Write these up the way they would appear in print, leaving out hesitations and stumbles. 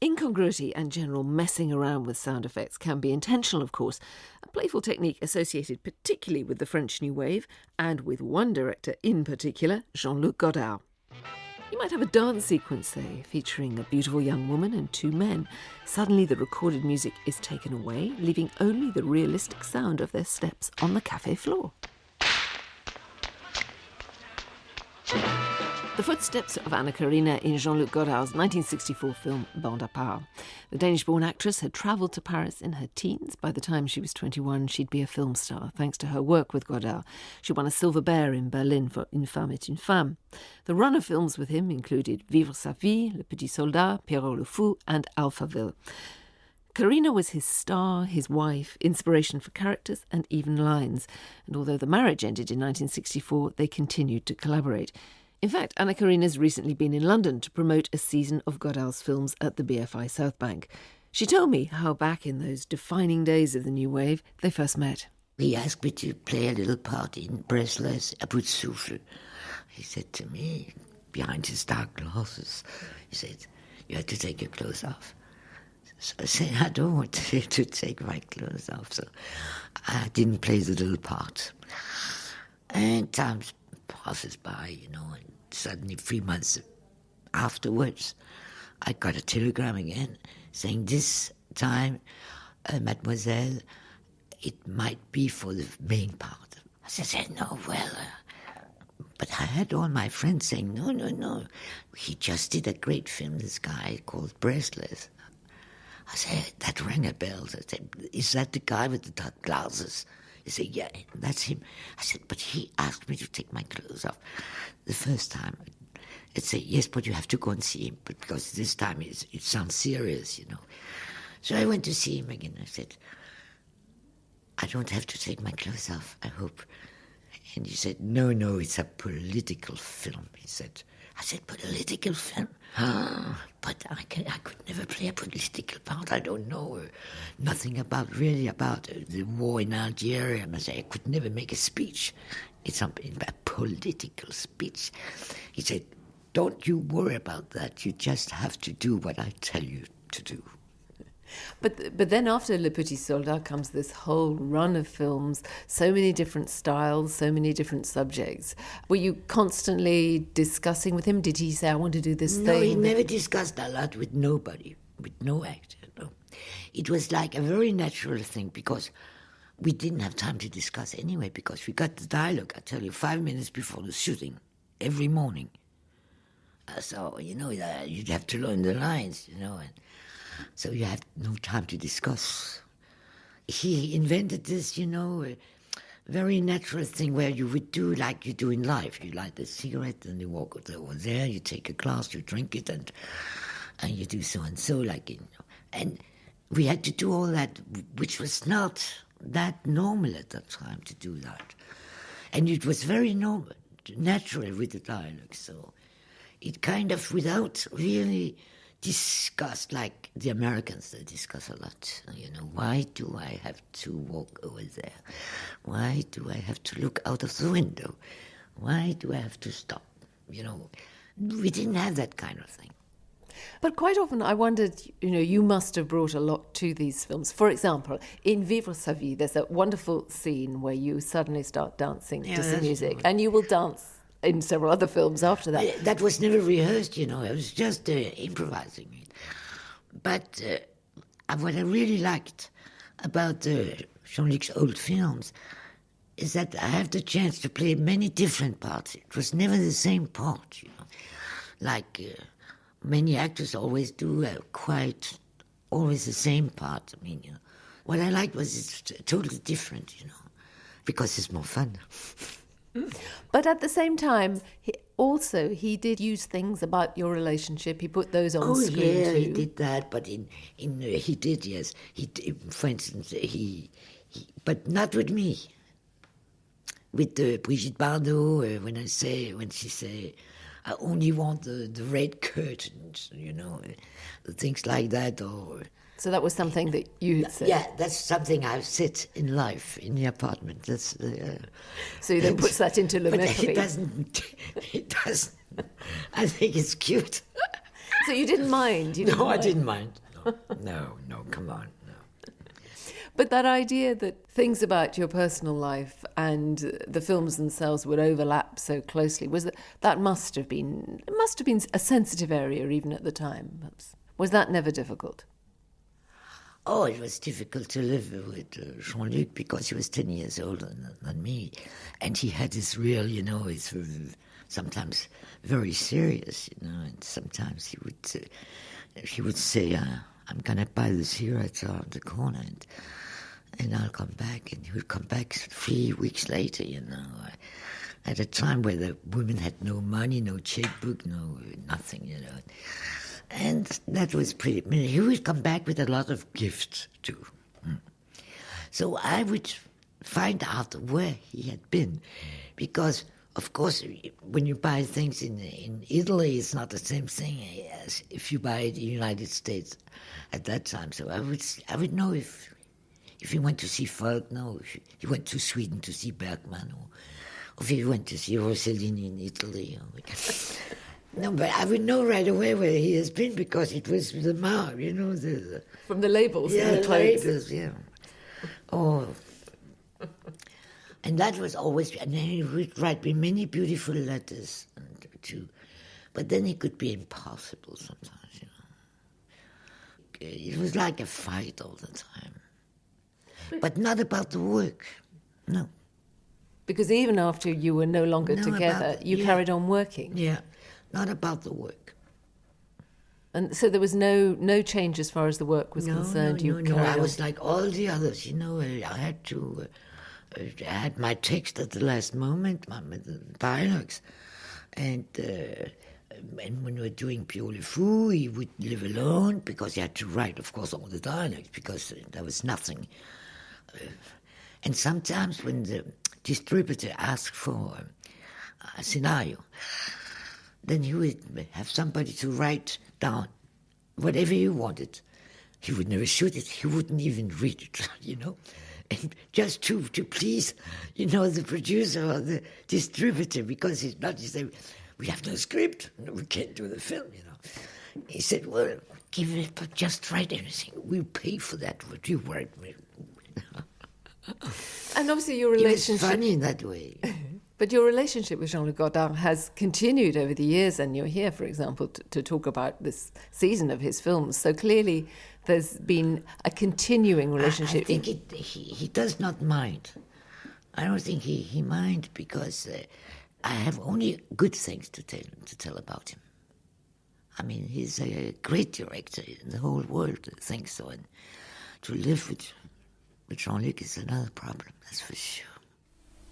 Incongruity and general messing around with sound effects can be intentional, of course, a playful technique associated particularly with the French New Wave and with one director in particular, Jean-Luc Godard. You might have a dance sequence, say, featuring a beautiful young woman and two men. Suddenly the recorded music is taken away, leaving only the realistic sound of their steps on the cafe floor. The footsteps of Karina in Jean-Luc Godard's 1964 film Bande à part. The Danish-born actress had travelled to Paris in her teens. By the time she was 21, she'd be a film star, thanks to her work with Godard. She won a Silver Bear in Berlin for Une femme est une femme. The run of films with him included Vivre sa vie, Le Petit Soldat, Pierrot le Fou, and Alphaville. Karina was his star, his wife, inspiration for characters and even lines. And although the marriage ended in 1964, they continued to collaborate. In fact, Karina's recently been in London to promote a season of Godard's films at the BFI South Bank. She told me how back in those defining days of the New Wave, they first met. He asked me to play a little part in Breathless, à bout de souffle. He said to me, behind his dark glasses, he said, you have to take your clothes off. So I said, I don't want to take my clothes off, so I didn't play the little part. And time passes by, and suddenly 3 months afterwards, I got a telegram again saying this time, Mademoiselle, it might be for the main part. I said, no, well, but I had all my friends saying, no, he just did a great film, this guy called Breathless. I said, that rang a bell. I said, is that the guy with the dark glasses? He said, yeah, that's him. I said, but he asked me to take my clothes off the first time. I'd say, yes, but you have to go and see him, but because this time it sounds serious, So I went to see him again. I said, I don't have to take my clothes off, I hope. And he said, no, it's a political film, he said. I said, political film? But I could never play a political part. I don't know nothing about the war in Algeria. I could never make a speech. It's a political speech. He said, don't you worry about that. You just have to do what I tell you to do. But then after Le Petit Soldat comes this whole run of films, so many different styles, so many different subjects. Were you constantly discussing with him? Did he say, I want to do this thing? No, he never discussed a lot with nobody, with no actor. No. It was like a very natural thing because we didn't have time to discuss anyway because we got the dialogue, I tell you, 5 minutes before the shooting, every morning. So, you'd have to learn the lines, and so you have no time to discuss. He invented this, very natural thing where you would do like you do in life. You light the cigarette and you walk over there, you take a glass, you drink it, and you do so and so, And we had to do all that, which was not that normal at that time to do that. And it was very normal, natural with the dialogue. So it kind of, without really discussed, like the Americans, they discuss a lot. Why do I have to walk over there? Why do I have to look out of the window? Why do I have to stop? We didn't have that kind of thing. But quite often I wondered, you must have brought a lot to these films. For example, in Vivre sa vie, there's a wonderful scene where you suddenly start dancing to some music, and you will dance in several other films after that. That was never rehearsed, I was just improvising it. But what I really liked about Jean-Luc's old films is that I have the chance to play many different parts. It was never the same part, Like many actors always do, quite always the same part. What I liked was it's totally different, because it's more fun. But at the same time, he did use things about your relationship. He put those on screen yeah, too. He did that. But he did, yes. For instance, but not with me. With Brigitte Bardot, when she say, I only want the red curtains, things like that, or. So that was something that you had said? Yeah, that's something I've said in life, in the apartment. That's so he then puts that into Le But Mépris. It doesn't. I think it's cute. So you didn't mind? You didn't No, I mind. didn't mind. No, come on. No. But that idea that things about your personal life and the films themselves would overlap so closely, that must have been a sensitive area even at the time. Perhaps. Was that never difficult? Oh, it was difficult to live with Jean-Luc because he was 10 years older than me. And he had this real, it's sometimes very serious, and sometimes he would say, I'm going to buy the cigarettes around the corner and I'll come back. And he would come back 3 weeks later, at a time where the women had no money, no checkbook, nothing, And that was pretty. He would come back with a lot of gifts too. So I would find out where he had been, because of course when you buy things in Italy, it's not the same thing as if you buy it in the United States at that time. So I would know if he went to see Faulkner, if he went to Sweden to see Bergman, or if he went to see Rossellini in Italy. No, but I would know right away where he has been because it was the mark, From the labels yeah, and the clothes. labels, yeah. Oh. And that was always, and then he would write me many beautiful letters too. But then it could be impossible sometimes, It was like a fight all the time. But not about the work, no. Because even after you were no longer together, you carried on working. Yeah. Not about the work. And so there was no change as far as the work was concerned. No. I was like all the others, I had to. I had my text at the last moment, my dialogues, and when we were doing Pio le Fou, he would live alone because he had to write, of course, all the dialogues because there was nothing. And sometimes when the distributor asked for a scenario, then he would have somebody to write down whatever he wanted. He would never shoot it. He wouldn't even read it, And just to please, the producer or the distributor, because he's not, he said, we have no script. We can't do the film, He said, well, give it, but just write anything. We'll pay for that, what you write. And obviously your relationship... It was funny in that way. But your relationship with Jean-Luc Godard has continued over the years, and you're here, for example, to talk about this season of his films. So clearly there's been a continuing relationship. I think he does not mind. I don't think he minds because I have only good things to tell about him. I mean, he's a great director. The whole world thinks so. And to live with Jean-Luc is another problem, that's for sure.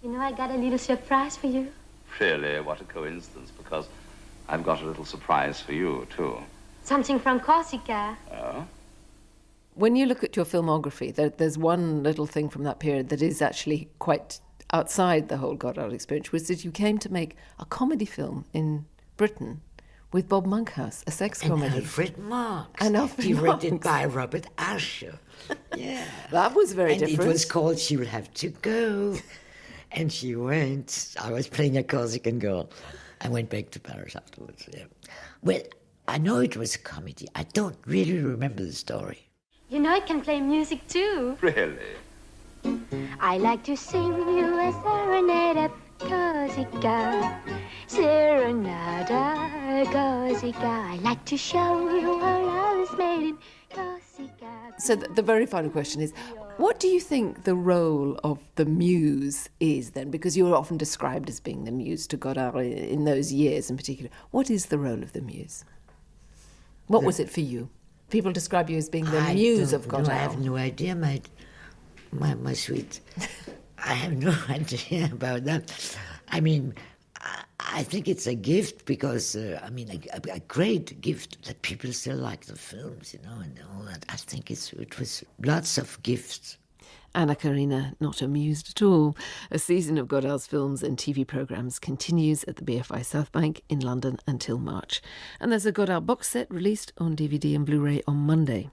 I got a little surprise for you. Really, what a coincidence, because I've got a little surprise for you, too. Something from Corsica. Oh? When you look at your filmography, there's one little thing from that period that is actually quite outside the whole Godard experience, which is you came to make a comedy film in Britain with Bob Monkhouse, a sex comedy. And Alfred Marx. And Alfred directed Marx. by Robert Asher. Yeah. That was very different. And it was called She Will Have to Go. And she went. I was playing a Corsican girl. I went back to Paris afterwards. Yeah. Well, I know it was a comedy. I don't really remember the story. I can play music too. Really? I like to sing you a serenade at Corsica. Serenada, Corsica. I like to show you how love is made in Corsica. So the very final question is, what do you think the role of the muse is then? Because you're often described as being the muse to Godard in those years in particular. What is the role of the muse? What was it for you? People describe you as being the muse of Godard. I have no idea, my sweet. I have no idea about that. I mean, I think it's a gift because, a great gift that people still like the films, and all that. I think it was lots of gifts. Anna Karina, not amused at all. A season of Godard's films and TV programmes continues at the BFI South Bank in London until March. And there's a Godard box set released on DVD and Blu-ray on Monday.